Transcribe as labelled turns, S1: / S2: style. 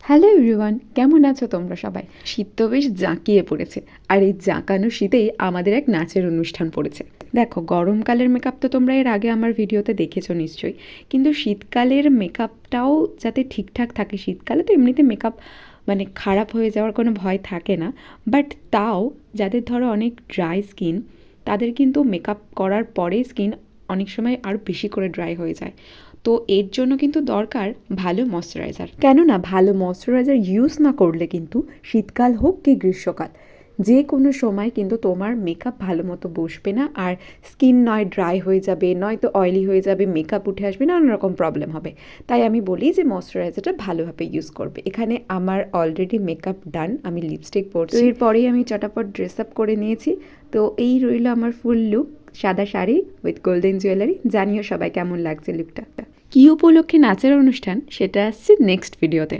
S1: Hello everyone, কেমন আছো তোমরা সবাই? শীত তো বেশ জাঁকিয়ে পড়েছে, আর এই জাঁকানো শীতেই আমাদের এক নাচের অনুষ্ঠান পড়েছে। দেখো, গরমকালের মেকআপ তো তোমরা এর আগে আমার ভিডিওতে দেখেছো নিশ্চয়ই, কিন্তু শীতকালের মেকআপটাও যাতে ঠিকঠাক থাকে। শীতকালে তো এমনিতে মেকআপ মানে খারাপ হয়ে যাওয়ার কোনো ভয় থাকে না, বাট তাও যাদের ধরো অনেক ড্রাই স্কিন, তাদের কিন্তু মেকআপ করার পরে স্কিন অনেক সময় আরও বেশি করে ড্রাই হয়ে যায়। তো এর জন্য কিন্তু দরকার ভালো ময়শ্চারাইজার। কেননা ভালো ময়শ্চারাইজার ইউজ না করলে কিন্তু শীতকাল হোক কি গ্রীষ্মকাল, যে কোনো সময় কিন্তু তোমার মেকআপ ভালো মতো বসবে না, আর স্কিন নয় ড্রাই হয়ে যাবে, নয়তো অয়েলি হয়ে যাবে, মেকআপ উঠে আসবে, নানান রকম প্রবলেম হবে। তাই আমি বলি যে ময়শ্চারাইজারটা ভালোভাবে ইউজ করবে। এখানে আমার অলরেডি মেকআপ ডান, আমি লিপস্টিক পরছি। এরপরেই আমি চটাপট ড্রেস আপ করে নিয়েছি। তো এই রইল আমার ফুল লুক, সাদা শাড়ি উইথ গোল্ডেন জুয়েলারি। জানিও সবাই কেমন লাগছে লুকটা। কী উপলক্ষে নাচের অনুষ্ঠান সেটা আসছে নেক্সট ভিডিওতে।